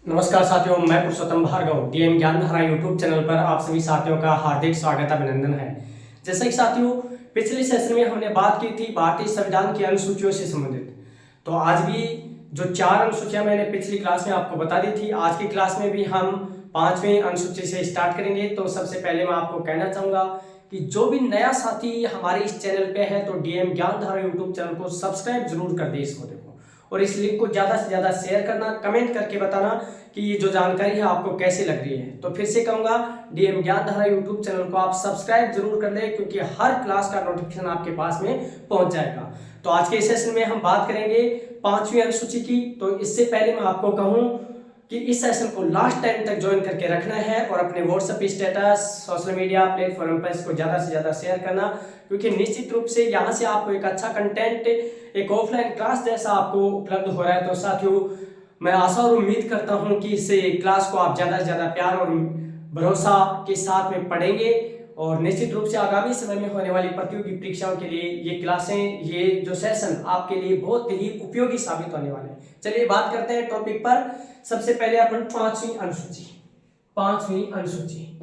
नमस्कार साथियों, मैं पुरुषोत्तम Bhargava DM Gyandhara YouTube channel पर आप सभी साथियों का हार्दिक स्वागत अभिनंदन है। जैसा कि साथियों पिछले सेशन में हमने बात की थी भारतीय संविधान की अनुसूचियों से संबंधित, तो आज भी जो 4 अनुसूचियां मैंने पिछली क्लास में आपको बता दी थी, आज की क्लास में भी हम 5वीं अनुसूची से स्टार्ट करेंगे। तो सबसे पहले मैं आपको कहना चाहूँगा कि जो भी नया साथी हमारे इस चैनल पे है तो डीएम ज्ञानधारा यूट्यूब चैनल को सब्सक्राइब जरूर कर दे इसको देखो, और इस लिंक को ज़्यादा से ज़्यादा शेयर करना, कमेंट करके बताना कि ये जो जानकारी है आपको कैसी लग रही है। तो फिर से कहूँगा डीएम ज्ञानधारा यूट्यूब चैनल को आप सब्सक्राइब जरूर कर लें, क्योंकि हर क्लास का नोटिफिकेशन आपके पास में पहुँच जाएगा। तो आज के सेशन में हम बात करेंगे 5वीं अनुसूची की। तो इससे पहले मैं आपको कहूँ कि इस सेशन को लास्ट टाइम तक ज्वाइन करके रखना है और अपने WhatsApp status, social media platform पर इसको ज़्यादा से ज़्यादा शेयर करना, क्योंकि निश्चित रूप से यहाँ से आपको एक अच्छा कंटेंट, एक ऑफलाइन क्लास जैसा आपको उपलब्ध हो रहा है। तो साथियों मैं आशा और उम्मीद करता हूँ कि इस क्लास को आप ज़्यादा से ज़्यादा प्यार और भरोसा के साथ में पढ़ेंगे, और निश्चित रूप से आगामी समय में होने वाली प्रतियोगी परीक्षाओं के लिए ये क्लासें, ये जो सेशन आपके लिए बहुत ही उपयोगी साबित होने वाले हैं। चलिए बात करते हैं टॉपिक पर। सबसे पहले अपन 5वीं अनुसूची, 5वीं अनुसूची,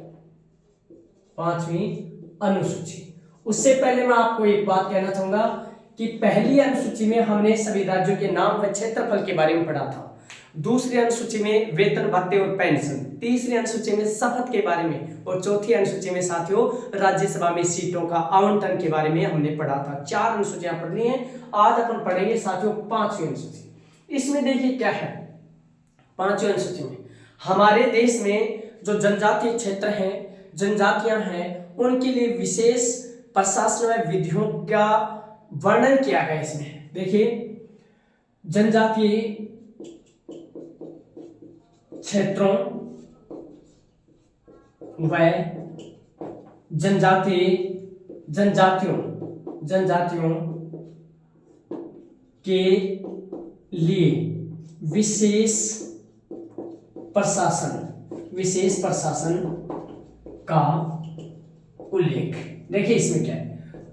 5वीं अनुसूची। उससे पहले मैं आपको एक बात कहना चाहूंगा कि पहली अनुसूची में हमने सभी राज्यों के नाम व क्षेत्रफल के बारे में पढ़ा था, दूसरी अनुसूची में वेतन भत्ते और पेंशन, तीसरी अनुसूची में शपथ के बारे में, और चौथी अनुसूची में साथियों राज्यसभा में सीटों का आवंटन के बारे में हमने पढ़ा था। 4 अनुसूचियां पढ़नी है। आज अपन पढ़ेंगे साथियों 5वीं अनुसूची। इसमें देखिए क्या है 5वीं अनुसूची में हमारे देश में जो जनजातीय क्षेत्र हैं, जनजातियां हैं, उनके लिए विशेष प्रशासन व विधियों का वर्णन किया गया। इसमें देखिए जनजातीय क्षेत्रों व जनजातियों के लिए विशेष प्रशासन का उल्लेख। देखिए इसमें क्या है,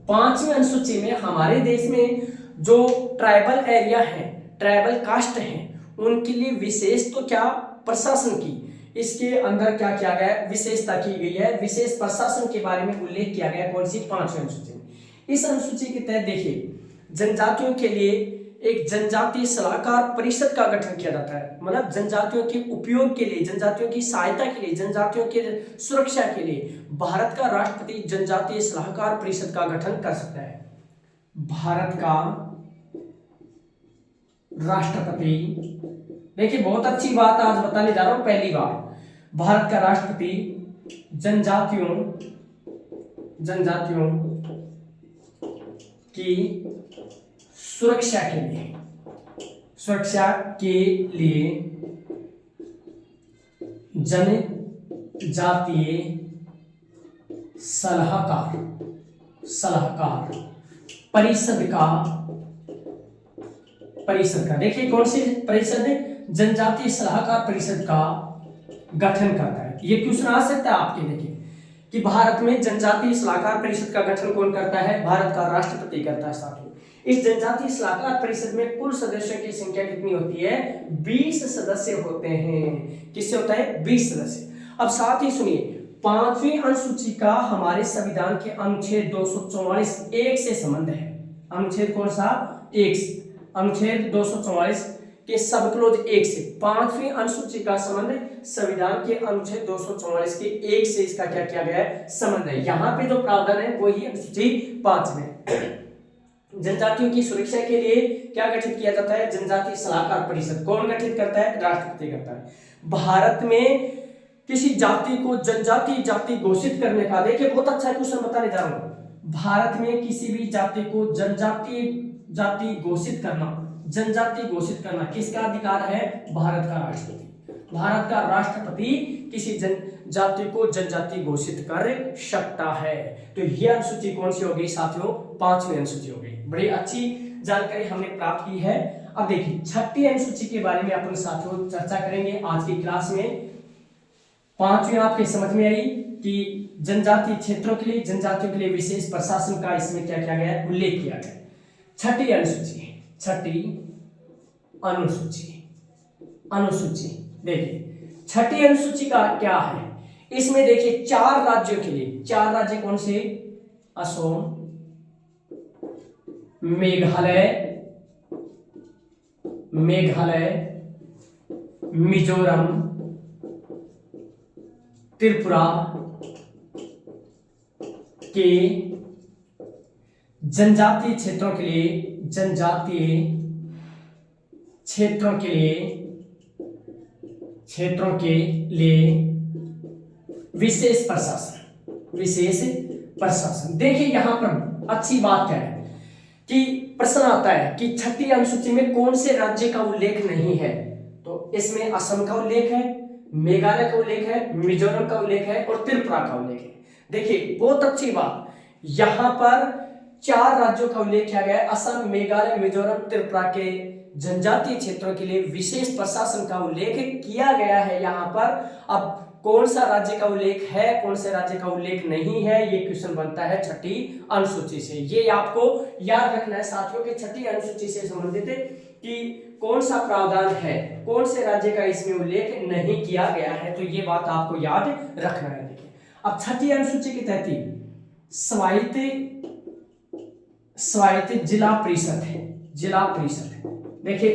5वीं अनुसूची में हमारे देश में जो ट्राइबल एरिया है, ट्राइबल कास्ट है, उनके लिए विशेष तो क्या प्रशासन की, इसके अंदर क्या किया गया है, विशेषता की गई है, विशेष प्रशासन के बारे में उल्लेख किया गया है। कौन सी 5वीं अनुसूची में। इस अनुसूची के तहत देखिए जनजातियों के लिए एक जनजातीय सलाहकार परिषद का गठन किया जाता है, मतलब जनजातियों के उपयोग के लिए, जनजातियों की सहायता के लिए, जनजातियों के सुरक्षा के लिए भारत का राष्ट्रपति जनजातीय सलाहकार परिषद का गठन कर सकता है। भारत का राष्ट्रपति, देखिए बहुत अच्छी बात आज बताने जा रहा हूं, पहली बार भारत का राष्ट्रपति जनजातियों की सुरक्षा के लिए जनजातीय सलाहकार परिषद का देखिए कौन सी परिषद, जनजातीय सलाहकार परिषद का गठन करता है। ये क्वेश्चन आ सकता है आपके, देखिए कि भारत में जनजातीय सलाहकार परिषद का गठन कौन करता है, भारत का राष्ट्रपति करता है। साथियों इस जनजातीय सलाहकार परिषद में कुल सदस्यों की संख्या कितनी होती है, 20 सदस्य होते हैं। किससे होता है, 20 सदस्य। अब साथ ही सुनिए 5वीं अनुसूची का हमारे संविधान के अनुच्छेद 244 1 से संबंध है। अनुच्छेद कौन सा, 1, अनुच्छेद 244 के सब क्लोज 1 से 5वीं अनुसूची का संबंध संविधान के अनुच्छेद 244 के 1 से इसका क्या किया गया है, संबंध है। यहाँ पे जो प्रावधान है वही अनुसूची 5 में। जनजातियों की सुरक्षा के लिए क्या गठित किया जाता है, जनजातीय सलाहकार परिषद। कौन गठित करता है, राष्ट्रपति करता है। भारत में किसी जाति को जनजातीय जाति घोषित करने का, देखिए बहुत अच्छा क्वेश्चन बताने जा रहा हूं, भारत में किसी भी जाति को जनजातीय जाति घोषित करना किसका अधिकार है, भारत का राष्ट्रपति। भारत का राष्ट्रपति किसी जनजाति को जनजाति घोषित कर सकता है। तो यह अनुसूची कौन सी होगी साथियों, 5वीं अनुसूची हो गई। बड़ी अच्छी जानकारी हमने प्राप्त की है। अब देखिए 6ठी अनुसूची के बारे में अपन साथियों चर्चा करेंगे आज की क्लास में। 5वीं आपके समझ में आई कि जनजातीय क्षेत्रों के लिए, जनजातियों के लिए विशेष प्रशासन का इसमें क्या किया गया है, उल्लेख किया गया है। 6ठी अनुसूची देखिए छठी अनुसूची का क्या है, इसमें देखिए 4 राज्यों के लिए, 4 राज्य कौन से, असम, मेघालय, मिजोरम, त्रिपुरा के जनजातीय क्षेत्रों के लिए विशेष प्रशासन। देखिए यहां पर अच्छी बात क्या है कि प्रश्न आता है कि छठी अनुसूची में कौन से राज्य का उल्लेख नहीं है, तो इसमें असम का उल्लेख है, मेघालय का उल्लेख है, मिजोरम का उल्लेख है और त्रिपुरा का उल्लेख है। देखिए बहुत अच्छी बात, यहां पर 4 राज्यों का उल्लेख किया गया है, असम, मेघालय, मिजोरम, त्रिपुरा के जनजातीय क्षेत्रों के लिए विशेष प्रशासन का उल्लेख किया गया है यहां पर। अब कौन सा राज्य का उल्लेख है, कौन से राज्य का उल्लेख नहीं है, ये क्वेश्चन बनता है छठी अनुसूची से। ये आपको याद रखना है साथियों कि छठी अनुसूची से संबंधित कि कौन सा प्रावधान है, कौन से राज्य का इसमें उल्लेख नहीं किया गया है, तो ये बात आपको याद रखना है। देखिए अब छठी अनुसूची के तहत स्वायत्त जिला परिषद है, देखिए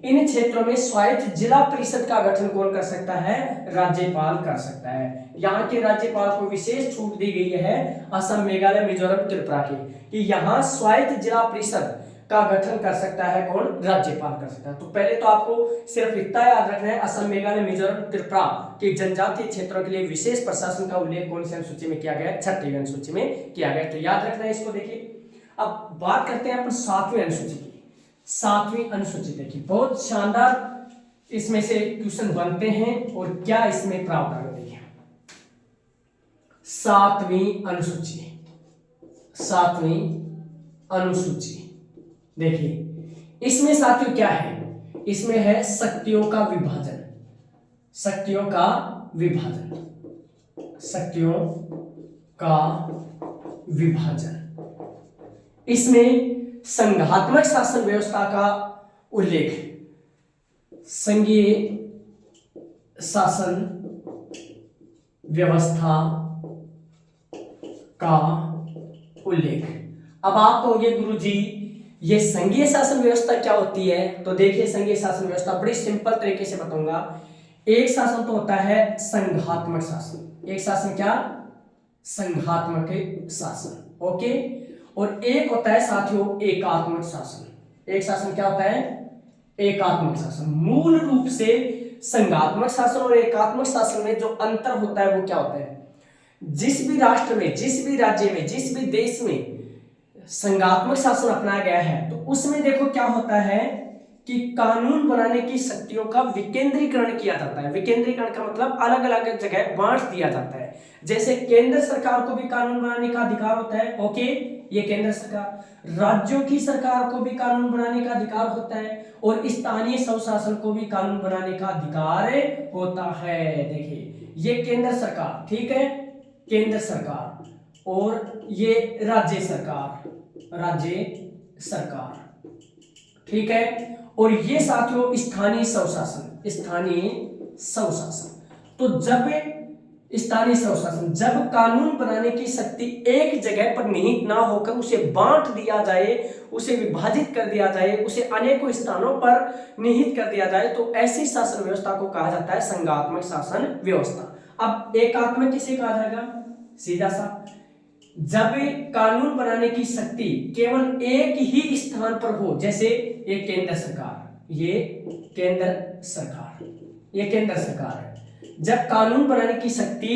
इन क्षेत्रों में स्वायत्त जिला परिषद का गठन कौन कर सकता है, राज्यपाल कर सकता है। यहाँ के राज्यपाल को विशेष छूट दी गई है असम, मेघालय, मिजोरम, त्रिपुरा की, कि यहाँ स्वायत्त जिला परिषद का गठन कर सकता है कौन, राज्यपाल कर सकता है। तो पहले तो आपको सिर्फ इतना याद रखना है, असम, मेघालय, मिजोरम, त्रिपुरा के जनजातीय क्षेत्रों के लिए विशेष प्रशासन का उल्लेख कौन सी अनुसूची में किया गया, छठी अनुसूची में किया गया, तो याद रखना है इसको। देखिए अब बात करते हैं अपन 7वीं अनुसूची की। 7वीं अनुसूची देखिए बहुत शानदार इसमें से क्वेश्चन बनते हैं और क्या इसमें प्रावधान है। देखिए 7वीं अनुसूची देखिए इसमें साथियों क्या है, इसमें है शक्तियों का विभाजन। इसमें संघात्मक शासन व्यवस्था का उल्लेख, संघीय शासन व्यवस्था का उल्लेख। अब आप कहोगे गुरुजी ये संघीय शासन व्यवस्था क्या होती है, तो देखिए संघीय शासन व्यवस्था बड़ी सिंपल तरीके से बताऊंगा। एक शासन तो होता है संघात्मक शासन, एक शासन क्या, संघात्मक शासन, ओके, और एक होता है साथियों एकात्मक शासन। एक शासन क्या होता है, एकात्मक शासन। मूल रूप से संघात्मक शासन और एकात्मक शासन में जो अंतर होता है वो क्या होता है, जिस भी राष्ट्र में, जिस भी राज्य में, जिस भी देश में संघात्मक शासन अपनाया गया है तो उसमें देखो क्या होता है कि कानून बनाने की शक्तियों का विकेंद्रीकरण किया जाता है। विकेंद्रीकरण का मतलब अलग अलग जगह बांट दिया जाता है। जैसे केंद्र सरकार को भी कानून बनाने का अधिकार होता है, ओके, ये केंद्र सरकार, राज्यों की सरकार को भी कानून बनाने का अधिकार होता है और स्थानीय स्वशासन को भी कानून बनाने का अधिकार होता है। देखिए ये केंद्र सरकार, ठीक है, केंद्र सरकार, और ये राज्य सरकार, ठीक है, और ये साथियों स्थानीय स्वशासन। तो जब स्थानीय स्वशासन, जब कानून बनाने की शक्ति एक जगह पर निहित ना होकर उसे बांट दिया जाए, उसे विभाजित कर दिया जाए, उसे अनेकों स्थानों पर निहित कर दिया जाए, तो ऐसी शासन व्यवस्था को कहा जाता है संघात्मक शासन व्यवस्था। अब एकात्मक किसे कहा जाएगा, सीधा सा, जब कानून बनाने की शक्ति केवल एक ही स्थान पर हो, जैसे ये केंद्र सरकार, ये केंद्र सरकार है। जब कानून बनाने की शक्ति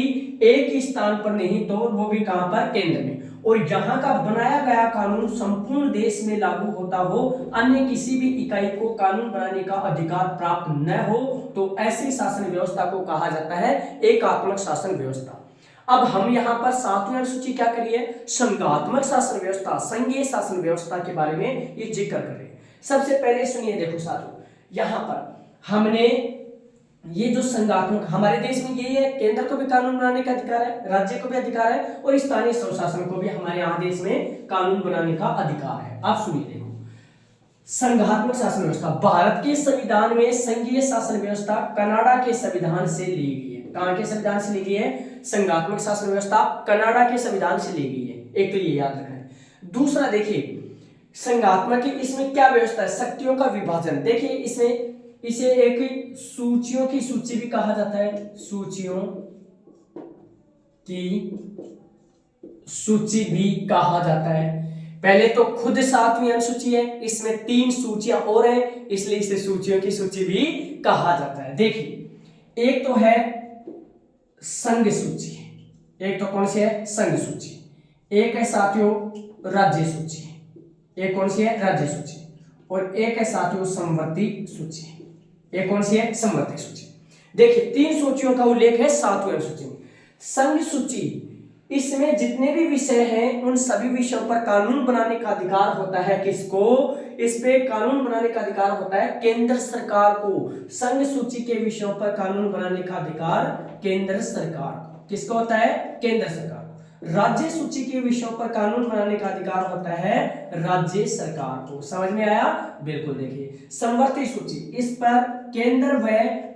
एक ही स्थान पर नहीं तो वो भी कहां पर, केंद्र में, और यहाँ का बनाया गया कानून संपूर्ण देश में लागू होता हो, अन्य किसी भी इकाई को कानून बनाने का अधिकार प्राप्त न हो, तो ऐसी शासन व्यवस्था को कहा जाता है एकात्मक शासन व्यवस्था। अब हम यहाँ पर 7वीं अनुसूची क्या करिए, संघात्मक शासन व्यवस्था, संघीय शासन व्यवस्था के बारे में ये जिक्र कर रहे हैं। सबसे पहले सुनिए, देखो साथियों, यहाँ पर हमने ये जो संघात्मक, हमारे देश में यही है, केंद्र को भी कानून बनाने का अधिकार है, राज्य को भी अधिकार है, और स्थानीय स्वशासन को भी हमारे यहाँ देश में कानून बनाने का अधिकार है। आप सुनिए, देखो संघात्मक शासन व्यवस्था भारत के संविधान में संघीय शासन व्यवस्था कनाडा के संविधान से ली गई है। कहां के संविधान से ली गई है? संघात्मक शासन व्यवस्था कनाडा के संविधान से ली गई है। एक तो ये याद रखना है। दूसरा देखिए संघात्मक की इसमें क्या व्यवस्था है? शक्तियों का विभाजन। देखिए इसमें इसे एक सूचियों की सूची भी कहा जाता है, सूचियों की सूची भी कहा जाता है। पहले तो खुद 7वीं अनुसूची है, इसमें 3 सूचियां और हैं, इसलिए इसे सूचियों की सूची भी कहा जाता है। देखिए एक तो है संघ सूची, एक तो कौन सी है? संघ सूची। एक है साथियों राज्य सूची, एक कौन सी है? राज्य सूची। और एक है साथियों समवर्ती सूची। एक कौन सी है? समवर्ती सूची। देखिए 3 सूचियों का उल्लेख है 7वीं अनुसूची में। संघ सूची, इसमें जितने भी विषय हैं उन सभी विषयों पर कानून बनाने का अधिकार होता है। किसको? इस पे कानून बनाने का अधिकार होता है केंद्र सरकार को। संघ सूची के विषयों पर कानून बनाने का अधिकार केंद्र सरकार को। किसको होता है? केंद्र सरकार। राज्य सूची के विषयों पर कानून बनाने का अधिकार होता है राज्य सरकार को। समझ में आया? बिल्कुल। देखिए समवर्ती सूची, इस पर केंद्र व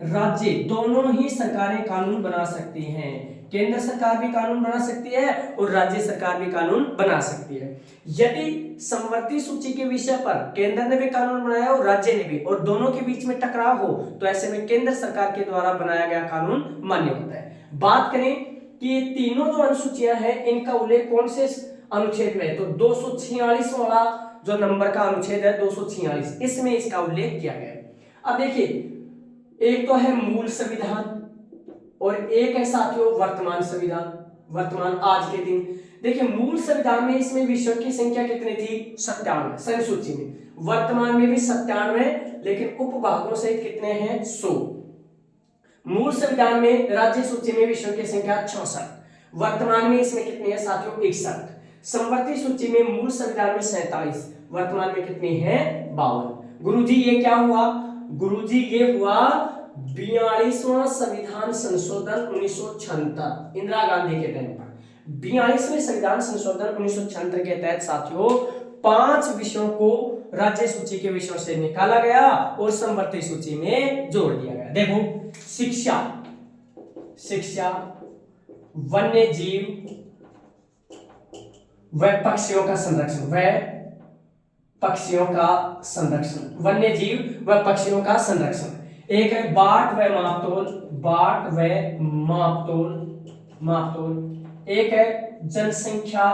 राज्य दोनों ही सरकारें कानून बना सकती हैं। केंद्र सरकार भी कानून बना सकती है और राज्य सरकार भी कानून बना सकती है। यदि समवर्ती सूची के विषय पर केंद्र ने भी कानून बनाया और राज्य ने भी, और दोनों के बीच में टकराव हो, तो ऐसे में केंद्र सरकार के द्वारा बनाया गया कानून मान्य होता है। बात करें कि ये तीनों जो अनुसूचियां हैं इनका उल्लेख कौन से अनुच्छेद में है? तो 246 वाला जो नंबर का अनुच्छेद है 246, इसमें इसका उल्लेख किया गया है। अब देखिए एक तो है मूल संविधान और एक है साथियों वर्तमान संविधान, वर्तमान आज के दिन। देखिए मूल संविधान में इसमें विषयों की संख्या कितनी थी? 97 संघ सूची में। वर्तमान में भी 97, लेकिन उपभागों सहित कितने हैं? 100। मूल संविधान में राज्य सूची में विषयों की संख्या 66, वर्तमान में इसमें कितनी है साथियों? 61। समवर्ती सूची में मूल संविधान में 47, वर्तमान में कितनी है? 52। गुरुजी ये क्या हुआ? गुरुजी ये हुआ 42वां संविधान संशोधन 1976, इंदिरा गांधी के टाइम पर 42वें संविधान संशोधन 1976 के तहत साथियों 5 विषयों को राज्य सूची के विषयों से निकाला गया और समवर्ती सूची में जोड़ दिया गया। देखो शिक्षा, शिक्षा, वन्य जीव व पक्षियों का संरक्षण, व पक्षियों का संरक्षण, वन्य जीव व पक्षियों का संरक्षण। एक है बाट व मापतोल, बाट व मापतोल, मापतोल। एक है जनसंख्या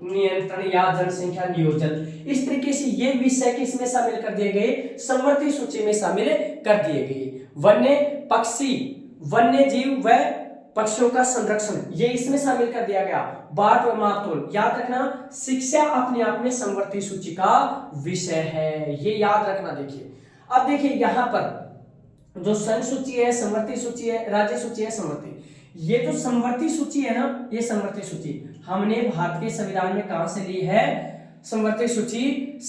नियंत्रण या जनसंख्या नियोजन। इस तरीके से ये विषय किसमें शामिल कर दिए गए? समवर्ती सूची में शामिल कर दिए गए। वन्य पक्षी, वन्य जीव व पक्षियों का संरक्षण, ये इसमें शामिल कर दिया गया। बाट व मापतोल, याद रखना शिक्षा अपने आप में समवर्ती सूची का विषय है, ये याद रखना। देखिए अब देखिए यहां पर जो संघ सूची है, समवर्ती सूची है, राज्य सूची है, समवर्ती। ये जो समवर्ती सूची है ना, ये समवर्ती सूची हमने भारत के संविधान में कहां से ली है? समवर्ती सूची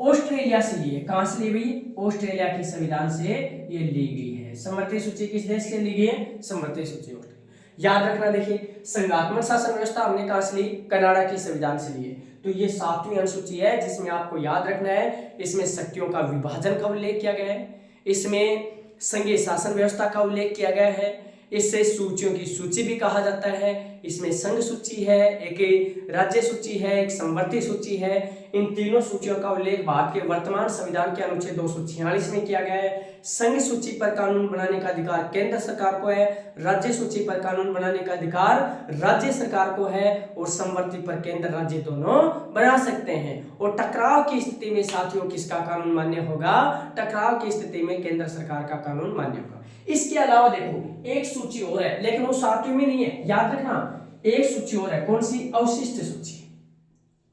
ऑस्ट्रेलिया से ली है। कहां से ली गई? ऑस्ट्रेलिया के संविधान से ये ली गई है। समवर्ती सूची किस देश से ली गई है? समवर्ती सूची ऑस्ट्रेलिया। याद रखना। देखिए संघात्मक शासन व्यवस्था हमने कहां से ली? कनाडा के संविधान से ली है। तो ये 7वीं अनुसूची है जिसमें आपको याद रखना है, इसमें शक्तियों का विभाजन का उल्लेख किया गया है, इसमें संघीय शासन व्यवस्था का उल्लेख किया गया है, इससे सूचियों की सूची भी कहा जाता है। इसमें संघ सूची है, एक राज्य सूची है, एक समवर्ती सूची है। इन तीनों सूचियों का उल्लेख भारत के वर्तमान संविधान के अनुच्छेद 246 में किया गया है। संघ सूची पर कानून बनाने का अधिकार केंद्र सरकार को है, राज्य सूची पर कानून बनाने का अधिकार राज्य सरकार को है, और समवर्ती पर केंद्र राज्य दोनों बना सकते हैं। और टकराव की स्थिति में साथियों किसका कानून मान्य होगा? टकराव की स्थिति में केंद्र सरकार का कानून मान्य होगा। इसके अलावा देखो एक सूची और है, लेकिन वो 7वीं में नहीं है, याद रखना। एक सूची और है, कौन सी? अवशिष्ट सूची,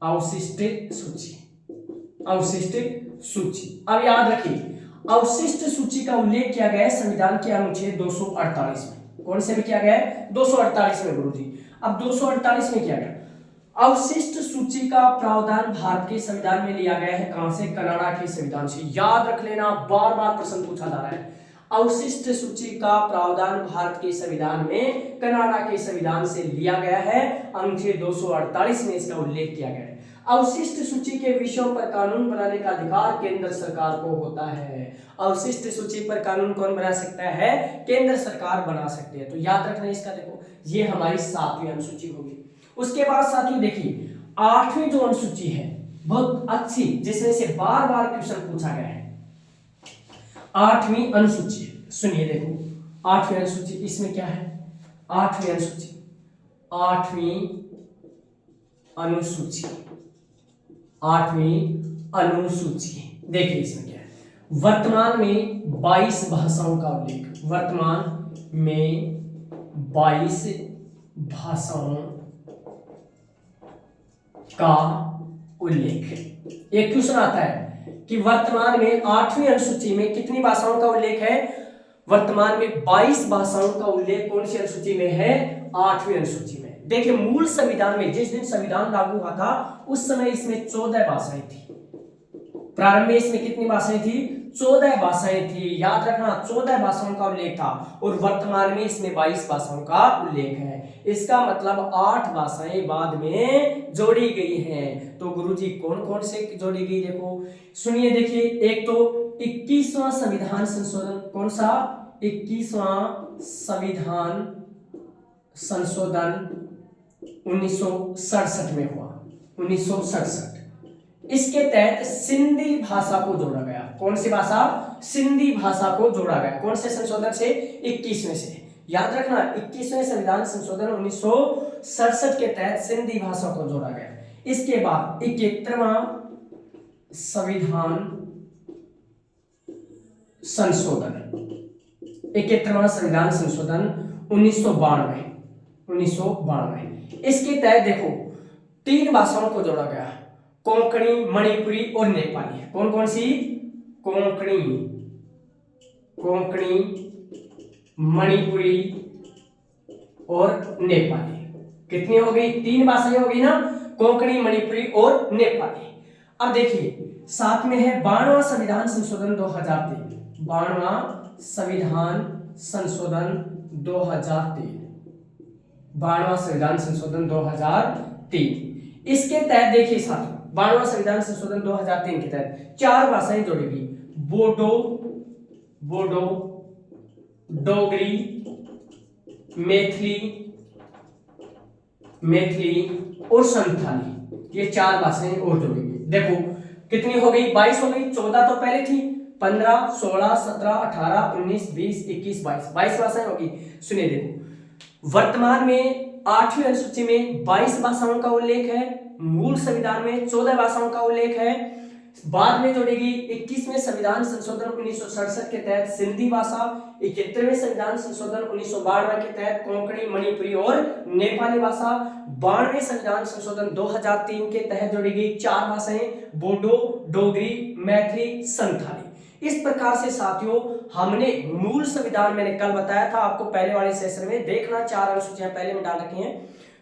अवशिष्ट सूची, अवशिष्ट सूची। अब याद रखिए अवशिष्ट सूची का उल्लेख किया गया है संविधान के अनुच्छेद 248 में। कौन से में किया गया है? 248 में गुरुजी। अब 248 में किया गया अवशिष्ट सूची का प्रावधान भारत के संविधान में लिया गया है। कहां से? कनाडा के संविधान से। याद रख लेना, बार बार प्रश्न पूछा जा रहा है। अवशिष्ट सूची का प्रावधान भारत के संविधान में कनाडा के संविधान से लिया गया है। अनुच्छेद 248 में इसका उल्लेख किया गया है। अवशिष्ट सूची के विषयों पर कानून बनाने का अधिकार केंद्र सरकार को होता है। अवशिष्ट सूची पर कानून कौन बना सकता है? केंद्र सरकार बना सकती है। तो याद रखना इसका, देखो ये हमारी 7वीं अनुसूची होगी। उसके बाद साथियों देखिए 8वीं जो अनुसूची है बहुत अच्छी, जिसमें से बार बार क्वेश्चन पूछा गया है। 8वीं अनुसूची सुनिए, देखो 8वीं अनुसूची, इसमें क्या है? 8वीं अनुसूची, 8वीं अनुसूची, 8वीं अनुसूची देखिए इसमें क्या है। वर्तमान में 22 भाषाओं का उल्लेख, वर्तमान में 22 भाषाओं का उल्लेख। एक क्वेश्चन आता है कि वर्तमान में 8वीं अनुसूची में कितनी भाषाओं का उल्लेख है? वर्तमान में 22 भाषाओं का उल्लेख कौन सी अनुसूची में है? 8वीं अनुसूची में। देखिए मूल संविधान में जिस दिन संविधान लागू हुआ था उस समय इसमें 14 भाषाएं थी। प्रारंभ में इसमें कितनी भाषाएं थी? 14 भाषाएं थी। याद रखना 14 भाषाओं का उल्लेख था और वर्तमान में इसमें 22 भाषाओं का उल्लेख है। इसका मतलब 8 भाषाएं बाद में जोड़ी गई हैं। तो गुरुजी कौन कौन से जोड़ी गई देखो सुनिए, देखिए एक तो 21वां संविधान संशोधन, कौन सा? 21वां संविधान संशोधन 1967 में हुआ, 1967। इसके तहत सिंधी भाषा को जोड़ा गया। कौन सी भाषा? सिंधी भाषा को जोड़ा गया। कौन से संशोधन से? 21वें से। याद रखना 21वें संविधान संशोधन 1967 के तहत सिंधी भाषा को जोड़ा गया। इसके बाद 71वां संविधान संशोधन, 71वां संविधान संशोधन 1992। इसके तहत देखो 3 भाषाओं को जोड़ा गया, कोंकणी, मणिपुरी और नेपाली। कौन कौन सी? कोंकणी, मणिपुरी और नेपाली। कितनी हो गई? 3 भाषाएं हो गई ना, कोंकणी, मणिपुरी और नेपाली। अब देखिए साथ में है 92वां संविधान संशोधन 2003, 92वां संविधान संशोधन 2003, 92वां संविधान संशोधन 2003। इसके तहत देखिए साथियों 92वां संविधान संशोधन 2003 के तहत 4 भाषाएं जोड़ेगी, बोडो, डोगरी, मैथिली और संथाली। ये 4 भाषाएं और जोड़ेगी। देखो कितनी हो गई? 22 हो गई। 14 तो पहले थी, 15, 16, 17, 18, 19, 20, 21, 22 भाषाएं होगी। सुनिए देखो वर्तमान में 8वीं अनुसूची में 22 भाषाओं का उल्लेख है, मूल संविधान में 14 भाषाओं का उल्लेख है। बाद में जोड़ेगी 21वें संविधान संशोधन 1967 के तहत सिंधी भाषा, 71वें संविधान संशोधन 1992 के तहत कोंकणी, मणिपुरी और नेपाली भाषा, 92वें संविधान संशोधन 2003 के तहत जोड़ेगी 4 भाषाएं, बोडो, डोगरी, मैथिली, संथाली। इस प्रकार से साथियों हमने मूल संविधान, मैंने कल बताया था आपको पहले वाले सेशन में, देखना 4 अनुसूचियां पहले में डाल रखी हैं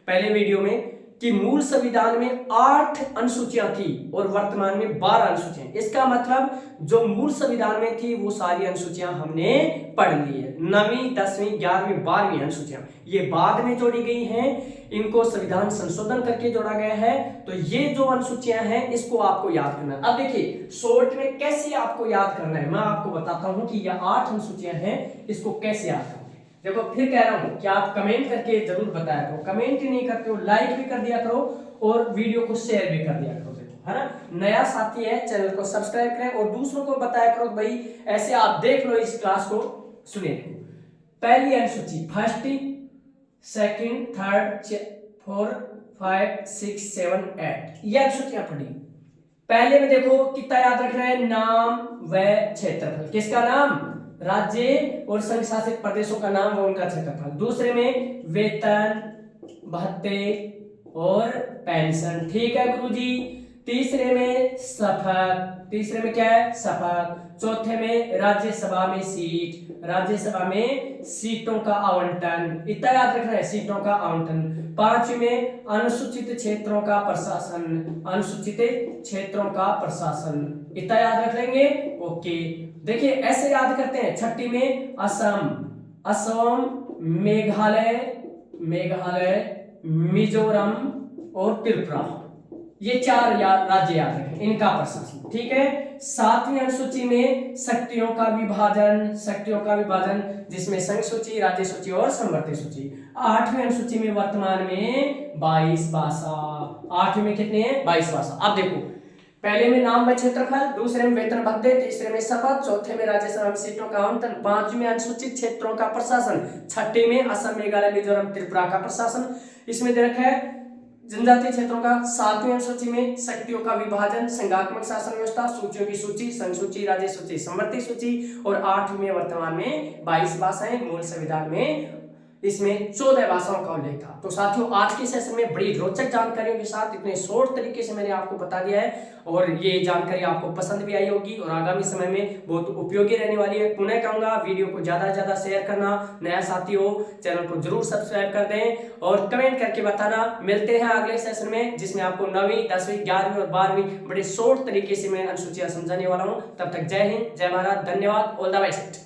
पहले वीडियो में, कि मूल संविधान में 8 अनुसूचियां थी और वर्तमान में 12 अनुसूचियां। इसका मतलब जो मूल संविधान में थी वो सारी अनुसूचियां हमने पढ़ ली है। 9वीं, 10वीं, 11वीं, 12वीं अनुसूचियां ये बाद में जोड़ी गई हैं, इनको संविधान संशोधन करके जोड़ा गया है। तो ये जो अनुसूचियां हैं इसको आपको याद करना है। अब देखिए शॉर्ट में कैसे आपको याद करना है, मैं आपको बताता हूं कि ये 8 अनुसूचियां हैं, इसको कैसे याद करना है। देखो फिर कह रहा हूं कि आप कमेंट करके जरूर बताया करो, कमेंट ही नहीं करते हो लाइक भी कर दिया करो और वीडियो को शेयर भी कर दिया करो, देखो है ना। नया साथी है चैनल को सब्सक्राइब करें और दूसरों को बताया करो भाई ऐसे आप देख लो इस क्लास को। सुनिए पहली अनुसूची, फर्स्ट, सेकंड, थर्ड, 4, 5, 6, 7, 8 ये अनुसूचियां पढ़ी। पहले में देखो कितना याद रखना है, नाम व क्षेत्रफल। किसका नाम? राज्य और संघ शासित प्रदेशों का नाम व उनका क्षेत्रफल। दूसरे में वेतन, भत्ते और पेंशन, ठीक है गुरुजी। तीसरे में शपथ, तीसरे में क्या है? शपथ। चौथे में राज्यसभा में सीट, राज्यसभा में सीटों का आवंटन, इतना याद रखना है, सीटों का आवंटन। 5वीं में अनुसूचित क्षेत्रों का प्रशासन, अनुसूचित क्षेत्रों का प्रशासन, इतना याद रख लेंगे। ओके देखिए ऐसे याद करते हैं। 6वीं में असम, मेघालय, मिजोरम और त्रिपुरा, ये 4 राज्य याद रखें, इनका प्रशासन। ठीक है। 7वीं अनुसूची में शक्तियों का विभाजन जिसमें संघ सूची, राज्य सूची और समवर्ती सूची। 8वीं अनुसूची में वर्तमान में 22 भाषा। 8वीं में कितने हैं? 22 भाषा। अब देखो, पहले में नाम व क्षेत्रफल, दूसरे में वेतन भत्ते, तीसरे में शपथ, चौथे में राज्यसभा में सीटों का आवंटन, 5वीं में अनुसूचित क्षेत्रों का प्रशासन, 6ठी में असम, मेघालय, मिजोरम, त्रिपुरा का प्रशासन। इसमें दे रखा है जनजातीय क्षेत्रों का। 7वीं अनुसूची में शक्तियों का विभाजन, संघात्मक शासन व्यवस्था, सूचियों की सूची, संघ सूची, राज्य सूची, समवर्ती सूची। और 8वीं में वर्तमान में 22 भाषाएं, मूल संविधान में इसमें 14 भाषाओं का उल्लेख था। तो साथियों, आज के सेशन में बड़ी रोचक जानकारियों के साथ इतने शॉर्ट तरीके से मैंने आपको बता दिया है और ये जानकारी आपको पसंद भी आई होगी और आगामी समय में बहुत उपयोगी रहने वाली है। पुनः कहूंगा, वीडियो को ज्यादा से ज्यादा शेयर करना, नया साथी हो चैनल को जरूर सब्सक्राइब कर दें और कमेंट करके बताना। मिलते हैं अगले सेशन में, जिसमें आपको 9वीं, 10वीं, 11वीं और 12वीं बड़े शॉर्ट तरीके से मैं अनुसूचियां समझाने वाला हूँ। तब तक जय हिंद, जय भारत, धन्यवाद, ऑल द बेस्ट।